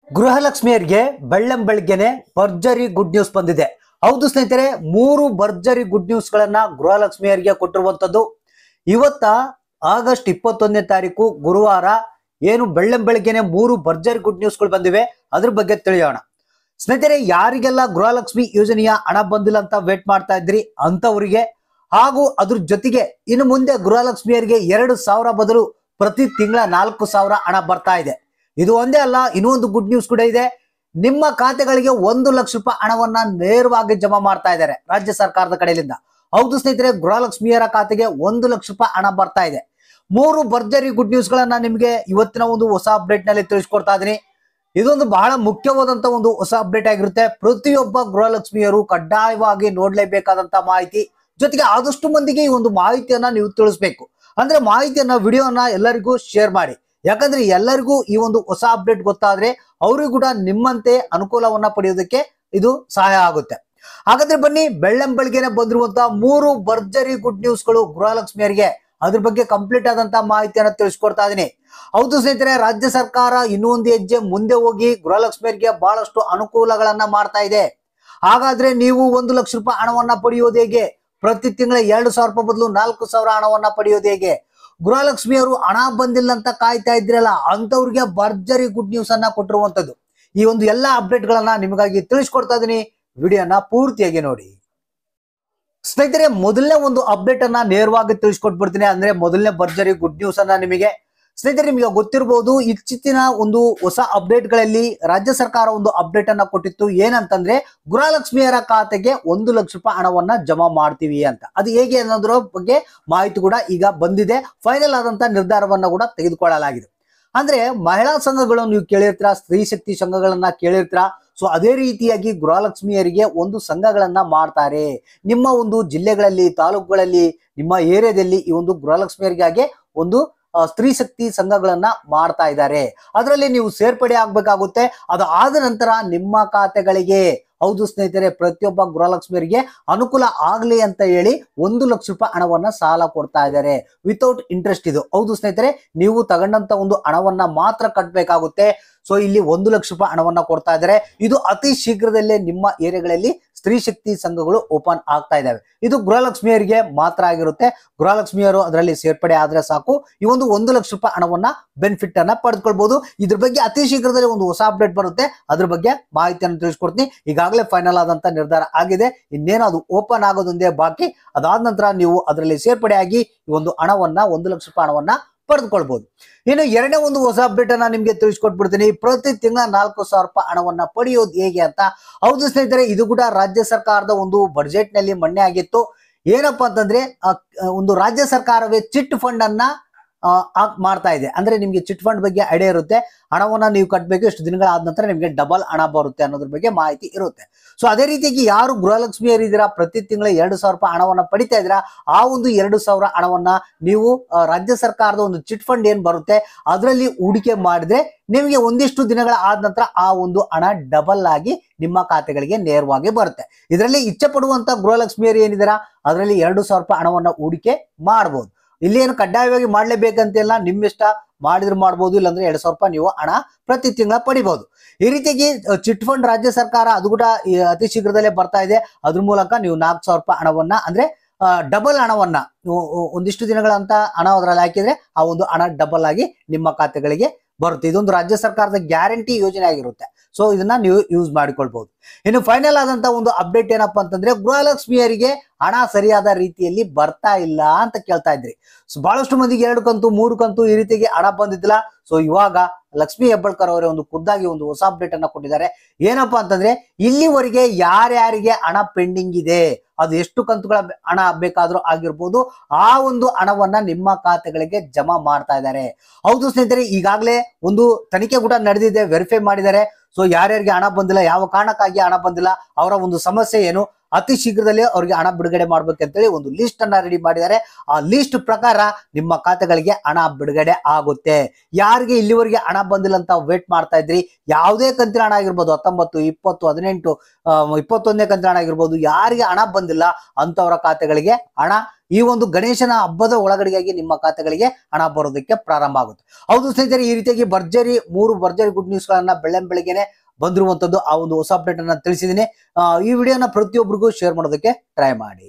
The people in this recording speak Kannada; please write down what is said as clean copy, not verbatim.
ಗೃಹಲಕ್ಷ್ಮಿಯರಿಗೆ ಬೆಳ್ಳಂಬೆಳಗ್ಗೆನೆ ಭರ್ಜರಿ ಗುಡ್ ನ್ಯೂಸ್ ಬಂದಿದೆ. ಹೌದು ಸ್ನೇಹಿತರೆ, 3 ಭರ್ಜರಿ ಗುಡ್ ನ್ಯೂಸ್ ಗಳನ್ನ ಗೃಹಲಕ್ಷ್ಮಿಯರಿಗೆ ಕೊಟ್ಟಿರುವಂತದ್ದು. ಇವತ್ತ ಆಗಸ್ಟ್ 21ನೇ ತಾರೀಕು ಗುರುವಾರ ಏನು ಬೆಳ್ಳಂಬೆಳಗ್ಗೆನೆ 3 ಭರ್ಜರಿ ಗುಡ್ ನ್ಯೂಸ್ ಗಳು ಬಂದಿವೆ. ಅದ್ರ ಬಗ್ಗೆ ತಿಳಿಯೋಣ. ಸ್ನೇಹಿತರೆ, ಯಾರಿಗೆಲ್ಲ ಗೃಹಲಕ್ಷ್ಮಿ ಯೋಜನೆಯ ಹಣ ಬಂದಿಲ್ಲ ಅಂತ ವೇಟ್ ಮಾಡ್ತಾ ಇದ್ರಿ ಅಂತವರಿಗೆ, ಹಾಗೂ ಅದ್ರ ಜೊತೆಗೆ ಇನ್ನು ಮುಂದೆ ಗೃಹಲಕ್ಷ್ಮಿಯರಿಗೆ 2,000 ಬದಲು ಪ್ರತಿ ತಿಂಗಳ 4,000 ಹಣ ಬರ್ತಾ ಇದೆ. ಇದು ಒಂದೇ ಅಲ್ಲ, ಇನ್ನೊಂದು ಗುಡ್ ನ್ಯೂಸ್ ಕೂಡ ಇದೆ. ನಿಮ್ಮ ಖಾತೆಗಳಿಗೆ 1 ಲಕ್ಷ ರೂಪಾಯಿ ಹಣವನ್ನ ನೇರವಾಗಿ ಜಮಾ ಮಾಡ್ತಾ ಇದ್ದಾರೆ ರಾಜ್ಯ ಸರ್ಕಾರದ ಕಡೆಯಿಂದ. ಹೌದು ಸ್ನೇಹಿತರೆ, ಗೃಹಲಕ್ಷ್ಮಿಯರ ಖಾತೆಗೆ 1 ಲಕ್ಷ ರೂಪಾಯಿ ಹಣ ಬರ್ತಾ ಇದೆ. 3 ಭರ್ಜರಿ ಗುಡ್ ನ್ಯೂಸ್ ಗಳನ್ನ ನಿಮಗೆ ಇವತ್ತಿನ ಒಂದು ಹೊಸ ಅಪ್ಡೇಟ್ ನಲ್ಲಿ ತಿಳಿಸ್ಕೊಡ್ತಾ ಇದೀನಿ. ಇದೊಂದು ಬಹಳ ಮುಖ್ಯವಾದಂತ ಒಂದು ಹೊಸ ಅಪ್ಡೇಟ್ ಆಗಿರುತ್ತೆ. ಪ್ರತಿಯೊಬ್ಬ ಗೃಹಲಕ್ಷ್ಮಿಯರು ಕಡ್ಡಾಯವಾಗಿ ನೋಡ್ಲೇಬೇಕಾದಂತ ಮಾಹಿತಿ. ಜೊತೆಗೆ ಆದಷ್ಟು ಮಂದಿಗೆ ಈ ಒಂದು ಮಾಹಿತಿಯನ್ನ ನೀವು ತಿಳಿಸ್ಬೇಕು. ಅಂದ್ರೆ ಮಾಹಿತಿಯನ್ನ, ವಿಡಿಯೋನ ಎಲ್ಲರಿಗೂ ಶೇರ್ ಮಾಡಿ. ಯಾಕಂದ್ರೆ ಎಲ್ಲರಿಗೂ ಈ ಒಂದು ಹೊಸ ಅಪ್ಡೇಟ್ ಗೊತ್ತಾದ್ರೆ ಅವ್ರಿಗೂ ಕೂಡ ನಿಮ್ಮಂತೆ ಅನುಕೂಲವನ್ನ ಪಡೆಯೋದಕ್ಕೆ ಇದು ಸಹಾಯ ಆಗುತ್ತೆ. ಹಾಗಾದ್ರೆ ಬನ್ನಿ, ಬೆಳ್ಳಂಬೆಳಗ್ಗೆನೆ ಬಂದಿರುವಂತಹ 3 ಭರ್ಜರಿ ಗುಡ್ ನ್ಯೂಸ್ ಗಳು ಗೃಹಲಕ್ಷ್ಮಿಯರಿಗೆ, ಅದ್ರ ಬಗ್ಗೆ ಕಂಪ್ಲೀಟ್ ಆದಂತಹ ಮಾಹಿತಿಯನ್ನ ತಿಳಿಸ್ಕೊಡ್ತಾ ಇದೀನಿ. ಹೌದು ಸ್ನೇಹಿತರೆ, ರಾಜ್ಯ ಸರ್ಕಾರ ಇನ್ನೊಂದು ಹೆಜ್ಜೆ ಮುಂದೆ ಹೋಗಿ ಗೃಹಲಕ್ಷ್ಮಿಯರಿಗೆ ಬಹಳಷ್ಟು ಅನುಕೂಲಗಳನ್ನ ಮಾಡ್ತಾ ಇದೆ. ಹಾಗಾದ್ರೆ ನೀವು 1 ಲಕ್ಷ ರೂಪಾಯಿ ಹಣವನ್ನ ಪಡೆಯೋದು ಹೇಗೆ? ಪ್ರತಿ ತಿಂಗಳ 2,000 ರೂಪಾಯಿ ಬದಲು 4,000 ಹಣವನ್ನ ಪಡೆಯೋದು ಹೇಗೆ? ಗೃಹಲಕ್ಷ್ಮಿಯವರು ಹಣ ಬಂದಿಲ್ಲ ಅಂತ ಕಾಯ್ತಾ ಇದ್ರಲ್ಲ, ಅಂತವ್ರಿಗೆ ಭರ್ಜರಿ ಗುಡ್ ನ್ಯೂಸ್ ಅನ್ನ ಕೊಟ್ಟಿರುವಂತದ್ದು. ಈ ಒಂದು ಎಲ್ಲಾ ಅಪ್ಡೇಟ್ ಗಳನ್ನ ನಿಮಗಾಗಿ ತಿಳಿಸ್ಕೊಡ್ತಾ ಇದೀನಿ. ವಿಡಿಯೋನ ಪೂರ್ತಿಯಾಗಿ ನೋಡಿ. ಸ್ನೇಹಿತರೆ, ಮೊದಲನೇ ಒಂದು ಅಪ್ಡೇಟ್ ಅನ್ನ ನೇರವಾಗಿ ತಿಳಿಸ್ಕೊಟ್ಬಿಡ್ತೀನಿ. ಅಂದ್ರೆ ಮೊದಲನೇ ಭರ್ಜರಿ ಗುಡ್ ನ್ಯೂಸ್ ಅನ್ನ ನಿಮಗೆ. ಸ್ನೇಹಿತರೆ, ನಿಮಗೆ ಗೊತ್ತಿರಬಹುದು, ಇತ್ತೀಚಿನ ಒಂದು ಹೊಸ ಅಪ್ಡೇಟ್ ಗಳಲ್ಲಿ ರಾಜ್ಯ ಸರ್ಕಾರ ಒಂದು ಅಪ್ಡೇಟ್ ಅನ್ನ ಕೊಟ್ಟಿತ್ತು. ಏನಂತಂದ್ರೆ, ಗೃಹಲಕ್ಷ್ಮಿಯರ ಖಾತೆಗೆ 1 ಲಕ್ಷ ರೂಪಾಯಿ ಹಣವನ್ನ ಜಮಾ ಮಾಡ್ತೀವಿ ಅಂತ. ಅದು ಹೇಗೆ ಅನ್ನೋದ್ರ ಬಗ್ಗೆ ಮಾಹಿತಿ ಕೂಡ ಈಗ ಬಂದಿದೆ. ಫೈನಲ್ ಆದಂತ ನಿರ್ಧಾರವನ್ನ ಕೂಡ ತೆಗೆದುಕೊಳ್ಳಲಾಗಿದೆ. ಅಂದ್ರೆ ಮಹಿಳಾ ಸಂಘಗಳನ್ನು ನೀವು ಕೇಳಿರ್ತೀರಾ, ಸ್ತ್ರೀ ಶಕ್ತಿ ಸಂಘಗಳನ್ನ ಕೇಳಿರ್ತೀರಾ. ಸೊ ಅದೇ ರೀತಿಯಾಗಿ ಗೃಹಲಕ್ಷ್ಮಿಯರಿಗೆ ಒಂದು ಸಂಘಗಳನ್ನ ಮಾಡ್ತಾರೆ. ನಿಮ್ಮ ಒಂದು ಜಿಲ್ಲೆಗಳಲ್ಲಿ, ತಾಲೂಕುಗಳಲ್ಲಿ, ನಿಮ್ಮ ಏರಿಯಾದಲ್ಲಿ ಈ ಒಂದು ಗೃಹಲಕ್ಷ್ಮಿಯರಿಗಾಗಿ ಒಂದು ಸ್ತ್ರೀ ಶಕ್ತಿ ಸಂಘಗಳನ್ನ ಮಾಡ್ತಾ ಇದ್ದಾರೆ. ಅದರಲ್ಲಿ ನೀವು ಸೇರ್ಪಡೆ ಆಗ್ಬೇಕಾಗುತ್ತೆ. ಅದು ಆದ ನಂತರ ನಿಮ್ಮ ಖಾತೆಗಳಿಗೆ, ಹೌದು ಸ್ನೇಹಿತರೆ, ಪ್ರತಿಯೊಬ್ಬ ಗೃಹಲಕ್ಷ್ಮಿಯರಿಗೆ ಅನುಕೂಲ ಆಗ್ಲಿ ಅಂತ ಹೇಳಿ 1 ಲಕ್ಷ ರೂಪಾಯಿ ಹಣವನ್ನ ಸಾಲ ಕೊಡ್ತಾ ಇದ್ದಾರೆ ವಿತೌಟ್ ಇಂಟ್ರೆಸ್ಟ್. ಇದು ಹೌದು ಸ್ನೇಹಿತರೆ, ನೀವು ತಗೊಂಡಂತ ಒಂದು ಹಣವನ್ನ ಮಾತ್ರ ಕಟ್ಟಬೇಕಾಗುತ್ತೆ. ಸೊ ಇಲ್ಲಿ 1 ಲಕ್ಷ ರೂಪಾಯಿ ಹಣವನ್ನ ಕೊಡ್ತಾ ಇದ್ದಾರೆ. ಇದು ಅತಿ ಶೀಘ್ರದಲ್ಲೇ ನಿಮ್ಮ ಏರಿಯಾಗಳಲ್ಲಿ ಸ್ತ್ರೀ ಶಕ್ತಿ ಸಂಘಗಳು ಓಪನ್ ಆಗ್ತಾ ಇದ್ದಾವೆ. ಇದು ಗೃಹಲಕ್ಷ್ಮಿಯರಿಗೆ ಮಾತ್ರ ಆಗಿರುತ್ತೆ. ಗೃಹಲಕ್ಷ್ಮಿಯರು ಅದರಲ್ಲಿ ಸೇರ್ಪಡೆ ಆದ್ರೆ ಸಾಕು, ಈ ಒಂದು 1 ಲಕ್ಷ ರೂಪಾಯಿ ಹಣವನ್ನ ಬೆನಿಫಿಟ್ ಅನ್ನ ಪಡೆದುಕೊಳ್ಬಹುದು. ಇದ್ರ ಬಗ್ಗೆ ಅತಿ ಶೀಘ್ರದಲ್ಲಿ ಒಂದು ಹೊಸ ಅಪ್ಡೇಟ್ ಬರುತ್ತೆ. ಅದ್ರ ಬಗ್ಗೆ ಮಾಹಿತಿಯನ್ನು ತಿಳಿಸ್ಕೊಡ್ತೀನಿ. ಈಗಾಗಲೇ ಫೈನಲ್ ಆದಂತ ನಿರ್ಧಾರ ಆಗಿದೆ. ಇನ್ನೇನು ಅದು ಓಪನ್ ಆಗೋದೊಂದೇ ಬಾಕಿ. ಅದಾದ ನಂತರ ನೀವು ಅದರಲ್ಲಿ ಸೇರ್ಪಡೆ ಆಗಿ ಈ ಒಂದು ಹಣವನ್ನ, 1 ಲಕ್ಷ ರೂಪಾಯಿ ಹಣವನ್ನ ಪಡೆದುಕೊಳ್ಬಹುದು. ಇನ್ನು ಎರಡನೇ ಒಂದು ಹೊಸ ಅಪ್ಡೇಟ್ ಅನ್ನ ನಿಮ್ಗೆ ತಿಳಿಸ್ಕೊಟ್ಬಿಡ್ತೀನಿ. ಪ್ರತಿ ತಿಂಗಳ 4,000 ರೂಪಾಯಿ ಹಣವನ್ನ ಪಡೆಯೋದು ಹೇಗೆ ಅಂತ. ಹೌದು ಸ್ನೇಹಿತರೆ, ಇದು ಕೂಡ ರಾಜ್ಯ ಸರ್ಕಾರದ ಒಂದು ಬಜೆಟ್ ನಲ್ಲಿ ಮಣ್ಣೆ ಆಗಿತ್ತು. ಏನಪ್ಪಾ ಅಂತಂದ್ರೆ, ಒಂದು ರಾಜ್ಯ ಸರ್ಕಾರವೇ ಚಿಟ್ ಫಂಡ್ ಅನ್ನ ಮಾಡ್ತಾ ಇದೆ. ಅಂದ್ರೆ ನಿಮ್ಗೆ ಚಿಟ್ ಫಂಡ್ ಬಗ್ಗೆ ಐಡಿಯಾ ಇರುತ್ತೆ. ಹಣವನ್ನ ನೀವು ಕಟ್ಟಬೇಕು, ಎಷ್ಟು ದಿನಗಳಾದ ನಂತರ ನಿಮ್ಗೆ ಡಬಲ್ ಹಣ ಬರುತ್ತೆ ಅನ್ನೋದ್ರ ಬಗ್ಗೆ ಮಾಹಿತಿ ಇರುತ್ತೆ. ಸೊ ಅದೇ ರೀತಿಯಾಗಿ ಯಾರು ಗೃಹಲಕ್ಷ್ಮಿಯರಿದ್ದೀರಾ, ಪ್ರತಿ ತಿಂಗಳ 2,000 ರೂಪಾಯಿ ಹಣವನ್ನ ಪಡಿತಾ ಇದ್ದೀರಾ, ಆ ಒಂದು 2,000 ಹಣವನ್ನ ನೀವು ರಾಜ್ಯ ಸರ್ಕಾರದ ಒಂದು ಚಿಟ್ ಫಂಡ್ ಏನ್ ಬರುತ್ತೆ ಅದರಲ್ಲಿ ಹೂಡಿಕೆ ಮಾಡಿದ್ರೆ ನಿಮಗೆ ಒಂದಿಷ್ಟು ದಿನಗಳ ಆದ ನಂತರ ಆ ಒಂದು ಹಣ ಡಬಲ್ ಆಗಿ ನಿಮ್ಮ ಖಾತೆಗಳಿಗೆ ನೇರವಾಗಿ ಬರುತ್ತೆ. ಇದರಲ್ಲಿ ಇಚ್ಛೆ ಪಡುವಂತ ಗೃಹಲಕ್ಷ್ಮಿಯರು ಏನಿದ್ದೀರಾ, ಅದರಲ್ಲಿ 2,000 ರೂಪಾಯಿ ಹಣವನ್ನ ಹೂಡಿಕೆ ಮಾಡಬಹುದು. ಇಲ್ಲಿ ಏನು ಕಡ್ಡಾಯವಾಗಿ ಮಾಡ್ಲೇಬೇಕಂತೆಲ್ಲ, ನಿಮ್ಮಿಷ್ಟ. ಮಾಡಿದ್ರು ಮಾಡ್ಬೋದು, ಇಲ್ಲಾಂದ್ರೆ 2,000 ರೂಪಾಯಿ ನೀವು ಹಣ ಪ್ರತಿ ತಿಂಗಳ ಪಡಿಬಹುದು. ಈ ರೀತಿಯಾಗಿ ಚಿಟ್ ಫಂಡ್ ರಾಜ್ಯ ಸರ್ಕಾರ ಅದು ಕೂಡ ಅತಿ ಶೀಘ್ರದಲ್ಲೇ ಬರ್ತಾ ಇದೆ. ಅದ್ರ ಮೂಲಕ ನೀವು 4,000 ರೂಪಾಯಿ ಹಣವನ್ನ, ಅಂದ್ರೆ ಡಬಲ್ ಹಣವನ್ನ, ಒಂದಿಷ್ಟು ದಿನಗಳಂತ ಹಣ ಅದರಲ್ಲಿ ಹಾಕಿದ್ರೆ ಆ ಒಂದು ಹಣ ಡಬಲ್ ಆಗಿ ನಿಮ್ಮ ಖಾತೆಗಳಿಗೆ ಬರುತ್ತೆ. ಇದೊಂದು ರಾಜ್ಯ ಸರ್ಕಾರದ ಗ್ಯಾರಂಟಿ ಯೋಜನೆ ಆಗಿರುತ್ತೆ. ಸೊ ಇದನ್ನ ನೀವು ಯೂಸ್ ಮಾಡಿಕೊಳ್ಬಹುದು. ಇನ್ನು ಫೈನಲ್ ಆದಂತ ಒಂದು ಅಪ್ಡೇಟ್ ಏನಪ್ಪಾ ಅಂತಂದ್ರೆ, ಗೃಹಲಕ್ಷ್ಮಿಯರಿಗೆ ಹಣ ಸರಿಯಾದ ರೀತಿಯಲ್ಲಿ ಬರ್ತಾ ಇಲ್ಲ ಅಂತ ಕೇಳ್ತಾ ಇದ್ರಿ. ಸೊ ಬಹಳಷ್ಟು ಮಂದಿಗೆ 2 ಕಂತು 3 ಕಂತು ಈ ರೀತಿಯಾಗಿ ಹಣ ಬಂದಿದ್ದಿಲ್ಲ. ಸೊ ಇವಾಗ ಲಕ್ಷ್ಮಿ ಹೆಬ್ಬಾಳ್ಕರ್ ಅವರೇ ಒಂದು ಖುದ್ದಾಗಿ ಒಂದು ಹೊಸ ಅಪ್ಡೇಟ್ ಅನ್ನ ಕೊಟ್ಟಿದ್ದಾರೆ. ಏನಪ್ಪಾ ಅಂತಂದ್ರೆ, ಇಲ್ಲಿವರೆಗೆ ಯಾರ್ಯಾರಿಗೆ ಹಣ ಪೆಂಡಿಂಗ್ ಇದೆ, ಅದು ಎಷ್ಟು ಕಂತುಗಳ ಹಣ ಬೇಕಾದ್ರೂ ಆಗಿರ್ಬೋದು, ಆ ಒಂದು ಹಣವನ್ನ ನಿಮ್ಮ ಖಾತೆಗಳಿಗೆ ಜಮಾ ಮಾಡ್ತಾ ಇದ್ದಾರೆ. ಹೌದು ಸ್ನೇಹಿತರೆ, ಈಗಾಗಲೇ ಒಂದು ತನಿಖೆ ಕೂಡ ನಡೆದಿದೆ, ವೆರಿಫೈ ಮಾಡಿದ್ದಾರೆ. ಸೊ ಯಾರ್ಯಾರಿಗೆ ಹಣ ಬಂದಿಲ್ಲ, ಯಾವ ಕಾರಣಕ್ಕಾಗಿ ಹಣ ಬಂದಿಲ್ಲ, ಅವರ ಒಂದು ಸಮಸ್ಯೆ ಏನು, ಅತಿ ಶೀಘ್ರದಲ್ಲೇ ಅವ್ರಿಗೆ ಹಣ ಬಿಡುಗಡೆ ಮಾಡ್ಬೇಕಂತೇಳಿ ಒಂದು ಲಿಸ್ಟ್ ಅನ್ನ ರೆಡಿ ಮಾಡಿದ್ದಾರೆ. ಆ ಲಿಸ್ಟ್ ಪ್ರಕಾರ ನಿಮ್ಮ ಖಾತೆಗಳಿಗೆ ಹಣ ಬಿಡುಗಡೆ ಆಗುತ್ತೆ. ಯಾರಿಗೆ ಇಲ್ಲಿವರೆಗೆ ಹಣ ಬಂದಿಲ್ಲ ಅಂತ ವೇಟ್ ಮಾಡ್ತಾ ಇದ್ರಿ, ಯಾವುದೇ ಕಂತಿನ ಹಣ ಆಗಿರ್ಬೋದು, 19, 20, 18, 21ನೇ ಕಂತಿನ ಹಣ ಆಗಿರ್ಬೋದು, ಯಾರಿಗೆ ಹಣ ಬಂದಿಲ್ಲ ಅಂತವರ ಖಾತೆಗಳಿಗೆ ಹಣ ಈ ಒಂದು ಗಣೇಶನ ಹಬ್ಬದ ಒಳಗಡೆಗಾಗಿ ನಿಮ್ಮ ಖಾತೆಗಳಿಗೆ ಹಣ ಬರೋದಕ್ಕೆ ಪ್ರಾರಂಭ ಆಗುತ್ತೆ. ಹೌದು ಸ್ನೇಹಿತರೆ, ಈ ರೀತಿಯಾಗಿ ಮೂರು ಭರ್ಜರಿ ಗುಡ್ ನ್ಯೂಸ್ ಗಳನ್ನ ಬೆಳಗ್ಗೆನೆ ಬಂದಿರುವಂತದ್ದು ಆ ಒಂದು ಹೊಸ ಅಪ್ಡೇಟ್ ಅನ್ನ ತಿಳಿಸಿದ್ದೀನಿ. ಈ ವಿಡಿಯೋನ ಪ್ರತಿಯೊಬ್ಬರಿಗೂ ಶೇರ್ ಮಾಡೋದಕ್ಕೆ ಟ್ರೈ ಮಾಡಿ.